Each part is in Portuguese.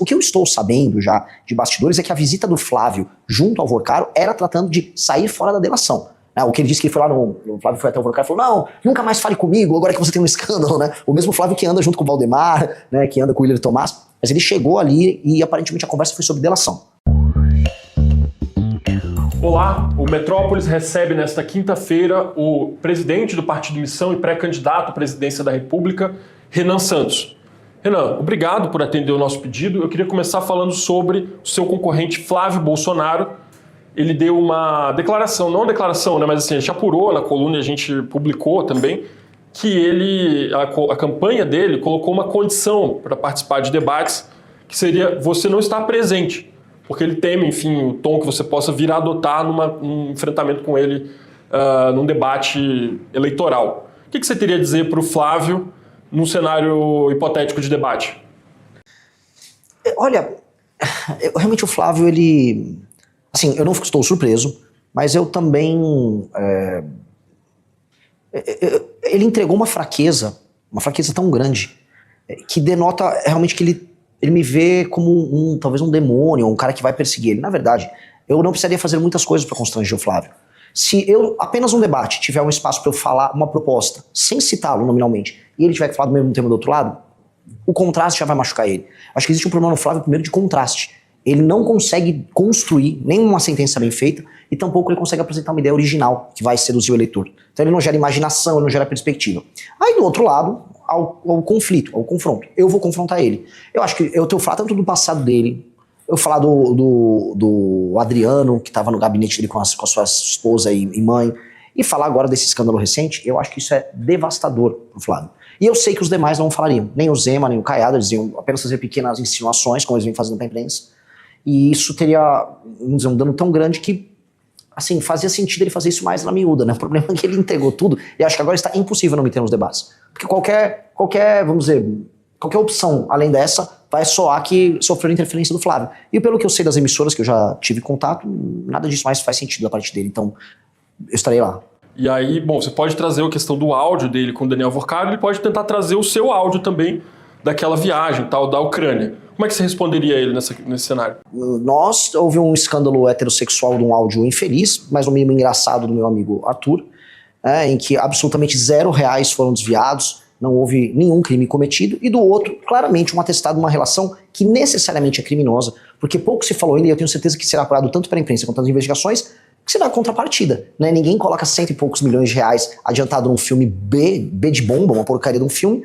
O que eu estou sabendo já de bastidores é que a visita do Flávio junto ao Vorcaro era tratando de sair fora da delação. O que ele disse que ele foi lá o Flávio foi até o Vorcaro e falou: não, nunca mais fale comigo, agora que você tem um escândalo, né? O mesmo Flávio que anda junto com o Valdemar, né? Que anda com o William Tomás. Mas ele chegou ali e aparentemente a conversa foi sobre delação. Olá, o Metrópolis recebe nesta quinta-feira o presidente do Partido Missão e pré-candidato à presidência da República, Renan Santos. Renan, obrigado por atender o nosso pedido. Eu queria começar falando sobre o seu concorrente Flávio Bolsonaro. Ele deu uma declaração, não uma declaração, né, mas assim, a gente apurou na coluna e a gente publicou também, que a campanha dele colocou uma condição para participar de debates, que seria você não estar presente, porque ele teme, enfim, o tom que você possa vir a adotar num enfrentamento com ele num debate eleitoral. O que você teria a dizer para o Flávio num cenário hipotético de debate? Olha, realmente o Flávio, ele... Assim, eu não estou surpreso, mas eu também... ele entregou uma fraqueza tão grande, que denota realmente que ele me vê como talvez um demônio, um cara que vai perseguir ele. Na verdade, eu não precisaria fazer muitas coisas para constranger o Flávio. Se eu, apenas um debate, tiver um espaço para eu falar uma proposta, sem citá-lo nominalmente, e ele tiver que falar do mesmo tema do outro lado, o contraste já vai machucar ele. Acho que existe um problema no Flávio, primeiro, de contraste. Ele não consegue construir nenhuma sentença bem feita, e tampouco ele consegue apresentar uma ideia original que vai seduzir o eleitor. Então ele não gera imaginação, ele não gera perspectiva. Aí do outro lado, ao conflito, ao confronto. Eu vou confrontar ele. Eu acho que eu tenho falar tanto do passado dele, eu falar do Adriano, que estava no gabinete dele com a sua esposa e mãe, e falar agora desse escândalo recente, eu acho que isso é devastador pro Flávio. E eu sei que os demais não falariam, nem o Zema, nem o Caiado, eles iam apenas fazer pequenas insinuações, como eles vêm fazendo pra imprensa, e isso teria, vamos dizer, um dano tão grande que, assim, fazia sentido ele fazer isso mais na miúda, né? O problema é que ele entregou tudo, e acho que agora está impossível não meter nos debates. Porque qualquer, vamos dizer, qualquer opção além dessa vai soar que sofreu interferência do Flávio. E pelo que eu sei das emissoras, que eu já tive contato, nada disso mais faz sentido da parte dele, então eu estarei lá. E aí, bom, você pode trazer a questão do áudio dele com o Daniel Vorcaro, ele pode tentar trazer o seu áudio também daquela viagem, tal, da Ucrânia. Como é que você responderia a ele nesse cenário? Houve um escândalo heterossexual de um áudio infeliz, mas no mínimo engraçado, do meu amigo Arthur, em que absolutamente R$0 foram desviados, não houve nenhum crime cometido, e do outro, claramente, um atestado de uma relação que necessariamente é criminosa, porque pouco se falou ainda, e eu tenho certeza que será apurado tanto pela imprensa quanto nas investigações, que será contrapartida, né? Ninguém coloca R$100 e poucos milhões adiantado num filme B de bomba, uma porcaria de um filme,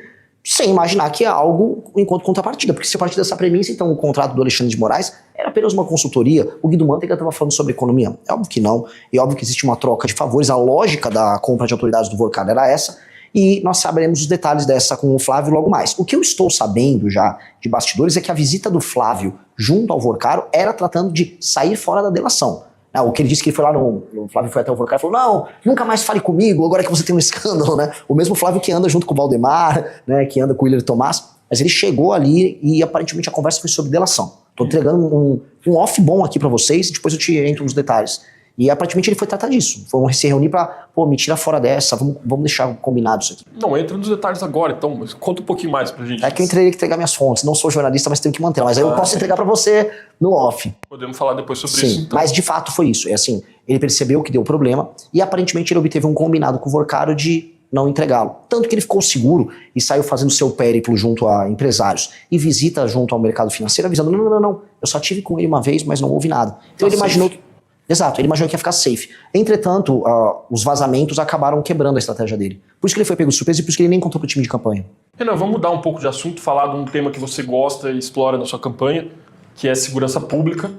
sem imaginar que é algo enquanto contrapartida, porque se a partir dessa premissa, então o contrato do Alexandre de Moraes era apenas uma consultoria, o Guido Mantega estava falando sobre economia, é óbvio que não, e é óbvio que existe uma troca de favores, a lógica da compra de autoridades do Vorcaro era essa, e nós saberemos os detalhes dessa com o Flávio logo mais. O que eu estou sabendo já de bastidores é que a visita do Flávio junto ao Vorcaro era tratando de sair fora da delação. O que ele disse que ele foi lá o Flávio foi até o Vorcaro e falou: não, nunca mais fale comigo, agora que você tem um escândalo, né? O mesmo Flávio que anda junto com o Valdemar, né? Que anda com o William Tomás, mas ele chegou ali e aparentemente a conversa foi sobre delação. Tô entregando um off bom aqui pra vocês e depois eu te entro nos detalhes. E aparentemente ele foi tratar disso. Foi se reunir pra, me tira fora dessa, vamos deixar combinado isso aqui. Não, entra nos detalhes agora, então conta um pouquinho mais pra gente. É que eu teria que entregar minhas fontes, não sou jornalista, mas tenho que manter. Mas aí eu posso entregar pra você no off. Podemos falar depois sobre Sim, isso. Então. Mas de fato foi isso. É assim, ele percebeu que deu problema e aparentemente ele obteve um combinado com o Vorcaro de não entregá-lo. Tanto que ele ficou seguro e saiu fazendo seu périplo junto a empresários e visita junto ao mercado financeiro avisando: não, eu só tive com ele uma vez, mas não houve nada. Então ele imaginou que... Exato, ele imaginou que ia ficar safe. Entretanto, os vazamentos acabaram quebrando a estratégia dele. Por isso que ele foi pego de surpresa e por isso que ele nem contou pro time de campanha. Renan, vamos mudar um pouco de assunto, falar de um tema que você gosta e explora na sua campanha, que é segurança pública.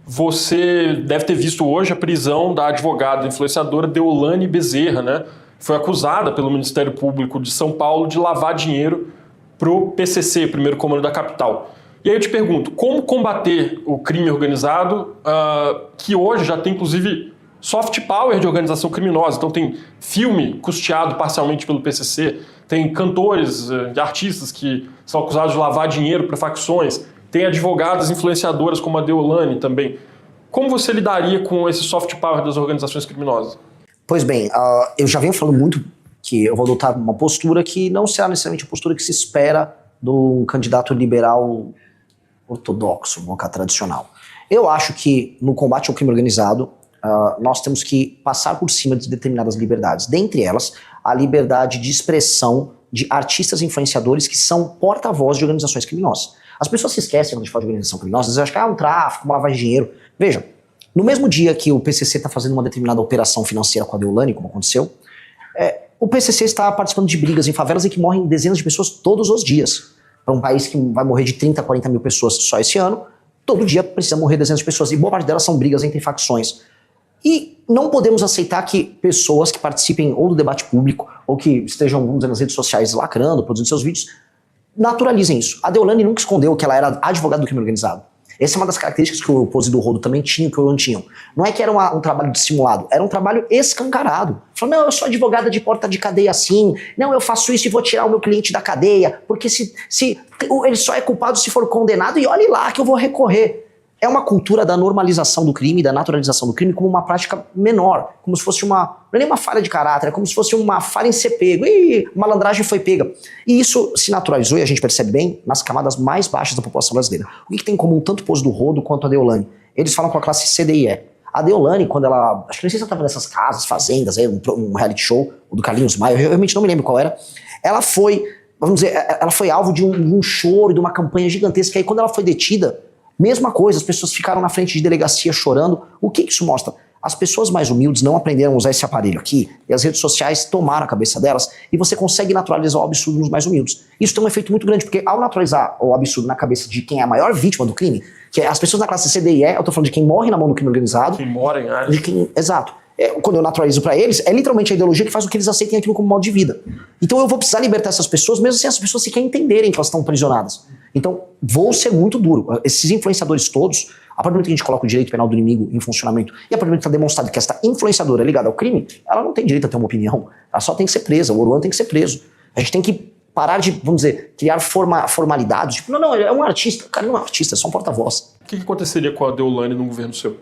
Você deve ter visto hoje a prisão da advogada influenciadora Deolane Bezerra, né? Foi acusada pelo Ministério Público de São Paulo de lavar dinheiro pro PCC, Primeiro Comando da Capital. E aí eu te pergunto, como combater o crime organizado, que hoje já tem, inclusive, soft power de organização criminosa? Então tem filme custeado parcialmente pelo PCC, tem cantores e artistas que são acusados de lavar dinheiro para facções, tem advogadas influenciadoras como a Deolane também. Como você lidaria com esse soft power das organizações criminosas? Pois bem, eu já venho falando muito que eu vou adotar uma postura que não será necessariamente a postura que se espera de um candidato liberal ortodoxo, democrata tradicional. Eu acho que no combate ao crime organizado, nós temos que passar por cima de determinadas liberdades. Dentre elas, a liberdade de expressão de artistas e influenciadores que são porta-voz de organizações criminosas. As pessoas se esquecem quando a gente fala de organização criminosa, eles acham que é um tráfico, uma lavagem de dinheiro. Veja, no mesmo dia que o PCC está fazendo uma determinada operação financeira com a Deolane, como aconteceu, o PCC está participando de brigas em favelas em que morrem dezenas de pessoas todos os dias. Para um país que vai morrer de 30 a 40 mil pessoas só esse ano, todo dia precisa morrer dezenas de pessoas. E boa parte delas são brigas entre facções. E não podemos aceitar que pessoas que participem ou do debate público, ou que estejam, vamos dizer, nas redes sociais lacrando, produzindo seus vídeos, naturalizem isso. A Deolane nunca escondeu que ela era advogada do crime organizado. Essa é uma das características que o Pose do Rodo também tinha, que o não tinham. Não é que era um trabalho dissimulado, era um trabalho escancarado. Falou, não, eu sou advogada de porta de cadeia assim, não, eu faço isso e vou tirar o meu cliente da cadeia, porque se ele só é culpado se for condenado e olhe lá que eu vou recorrer. É uma cultura da normalização do crime, da naturalização do crime como uma prática menor, como se fosse não é nem uma falha de caráter, é como se fosse uma falha em ser pego. Ih, malandragem foi pega. E isso se naturalizou, e a gente percebe bem, nas camadas mais baixas da população brasileira. O que tem em comum tanto o Pose do Rodo quanto a Deolane? Eles falam com a classe C, D e E. A Deolane, quando ela, acho que não sei se ela estava nessas casas, fazendas, um reality show, o do Carlinhos Maia, eu realmente não me lembro qual era, ela foi, vamos dizer, ela foi alvo de um choro, de uma campanha gigantesca, e aí quando ela foi detida, mesma coisa, as pessoas ficaram na frente de delegacia chorando. O que isso mostra? As pessoas mais humildes não aprenderam a usar esse aparelho aqui, e as redes sociais tomaram a cabeça delas, e você consegue naturalizar o absurdo nos mais humildes. Isso tem um efeito muito grande, porque ao naturalizar o absurdo na cabeça de quem é a maior vítima do crime, que é as pessoas da classe C, D e E, eu tô falando de quem morre na mão do crime organizado. Quem mora em área. Exato. Quando eu naturalizo pra eles, é literalmente a ideologia que faz com que eles aceitem aquilo como modo de vida. Então eu vou precisar libertar essas pessoas, mesmo sem as pessoas sequer entenderem que elas estão aprisionadas. Então, vou ser muito duro. Esses influenciadores todos, a partir do momento que a gente coloca o direito penal do inimigo em funcionamento, e a partir do momento que está demonstrado que esta influenciadora é ligada ao crime, ela não tem direito a ter uma opinião. Ela só tem que ser presa. O Oruan tem que ser preso. A gente tem que parar de, vamos dizer, criar formalidades. Tipo, não, ele é um artista. O cara não é um artista, é só um porta-voz. O que aconteceria com a Deolane num governo seu?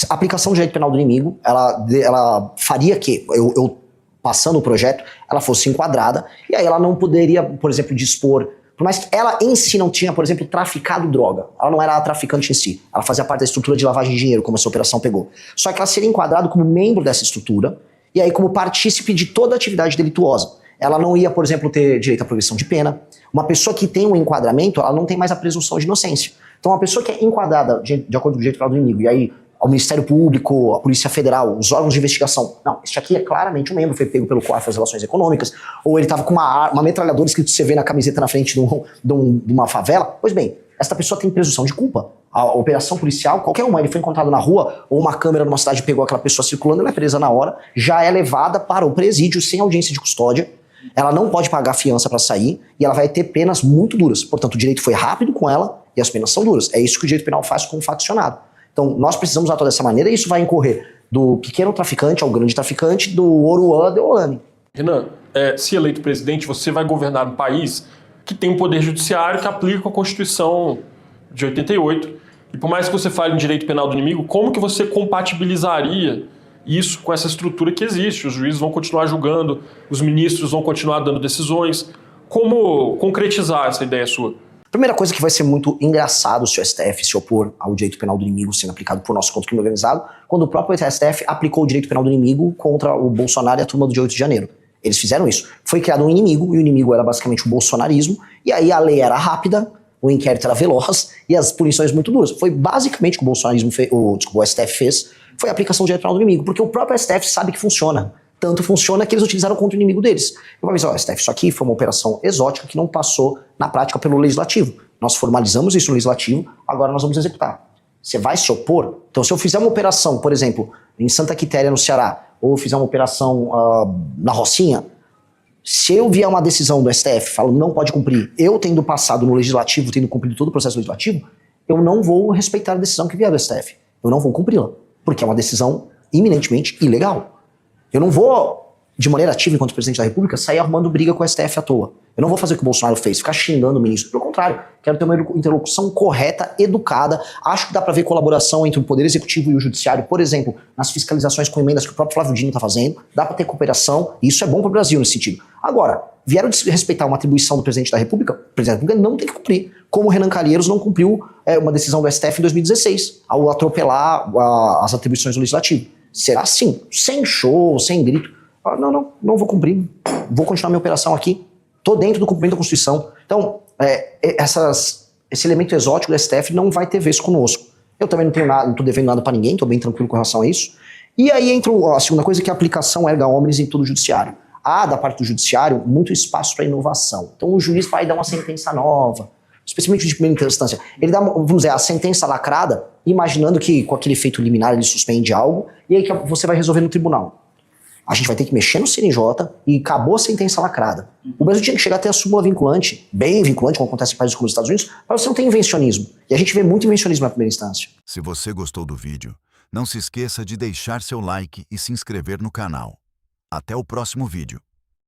A aplicação do direito penal do inimigo, ela faria que, eu passando o projeto, ela fosse enquadrada, e aí ela não poderia, por exemplo, dispor, por mais que ela em si não tinha, por exemplo, traficado droga, ela não era a traficante em si, ela fazia parte da estrutura de lavagem de dinheiro, como essa operação pegou. Só que ela seria enquadrada como membro dessa estrutura, e aí como partícipe de toda a atividade delituosa. Ela não ia, por exemplo, ter direito à progressão de pena. Uma pessoa que tem um enquadramento, ela não tem mais a presunção de inocência. Então uma pessoa que é enquadrada de acordo com o direito penal do inimigo, e aí ao Ministério Público, a Polícia Federal, os órgãos de investigação. Não, este aqui é claramente um membro, foi pego pelo COAF das Relações Econômicas, ou ele estava com uma metralhadora escrito CV na camiseta na frente de uma favela. Pois bem, esta pessoa tem presunção de culpa. A operação policial, qualquer uma, ele foi encontrado na rua, ou uma câmera numa cidade pegou aquela pessoa circulando, ela é presa na hora, já é levada para o presídio sem audiência de custódia, ela não pode pagar fiança para sair, e ela vai ter penas muito duras. Portanto, o direito foi rápido com ela, e as penas são duras. É isso que o direito penal faz com o faccionado. Então, nós precisamos atuar dessa maneira, e isso vai incorrer do pequeno traficante ao grande traficante, do Oruan, Deolane. Renan, se eleito presidente, você vai governar um país que tem um poder judiciário que aplica a Constituição de 88. E por mais que você fale em direito penal do inimigo, como que você compatibilizaria isso com essa estrutura que existe? Os juízes vão continuar julgando, os ministros vão continuar dando decisões. Como concretizar essa ideia sua? Primeira coisa que vai ser muito engraçado se o STF se opor ao direito penal do inimigo sendo aplicado por nosso contra o crime organizado, quando o próprio STF aplicou o direito penal do inimigo contra o Bolsonaro e a turma do dia 8 de janeiro. Eles fizeram isso. Foi criado um inimigo, e o inimigo era basicamente o bolsonarismo, e aí a lei era rápida, o inquérito era veloz, e as punições muito duras. Foi basicamente o que o bolsonarismo o STF fez, foi a aplicação do direito penal do inimigo, porque o próprio STF sabe que funciona. Tanto funciona que eles utilizaram contra o inimigo deles. Eu vou avisar, STF, isso aqui foi uma operação exótica que não passou na prática pelo legislativo. Nós formalizamos isso no legislativo, agora nós vamos executar. Você vai se opor? Então, se eu fizer uma operação, por exemplo, em Santa Quitéria, no Ceará, ou fizer uma operação na Rocinha, se eu vier uma decisão do STF falando não pode cumprir, eu tendo passado no legislativo, tendo cumprido todo o processo legislativo, eu não vou respeitar a decisão que vier do STF. Eu não vou cumpri-la, porque é uma decisão eminentemente ilegal. Eu não vou, de maneira ativa, enquanto presidente da República, sair arrumando briga com o STF à toa. Eu não vou fazer o que o Bolsonaro fez, ficar xingando o ministro. Pelo contrário, quero ter uma interlocução correta, educada. Acho que dá para ver colaboração entre o Poder Executivo e o Judiciário, por exemplo, nas fiscalizações com emendas que o próprio Flávio Dino está fazendo. Dá para ter cooperação, e isso é bom para o Brasil nesse sentido. Agora, vieram desrespeitar uma atribuição do presidente da República, o presidente da República não tem que cumprir. como o Renan Calheiros não cumpriu uma decisão do STF em 2016, ao atropelar as atribuições do Legislativo. Será assim, sem show, sem grito. Não vou cumprir, vou continuar minha operação aqui, tô dentro do cumprimento da Constituição. Então, esse elemento exótico do STF não vai ter vez conosco. Eu também não tenho nada, não tô devendo nada para ninguém, tô bem tranquilo com relação a isso. E aí entra a segunda coisa, que é a aplicação erga omnes em todo o judiciário. Há, da parte do judiciário, muito espaço para inovação. Então o juiz vai dar uma sentença nova, especialmente de primeira instância. Ele dá, vamos dizer, a sentença lacrada, imaginando que com aquele efeito liminar ele suspende algo, e aí que você vai resolver no tribunal. A gente vai ter que mexer no CNJ e acabou a sentença lacrada. O Brasil tinha que chegar até a súmula vinculante, bem vinculante, como acontece em países como os Estados Unidos, para você não ter invencionismo. E a gente vê muito invencionismo na primeira instância. Se você gostou do vídeo, não se esqueça de deixar seu like e se inscrever no canal. Até o próximo vídeo.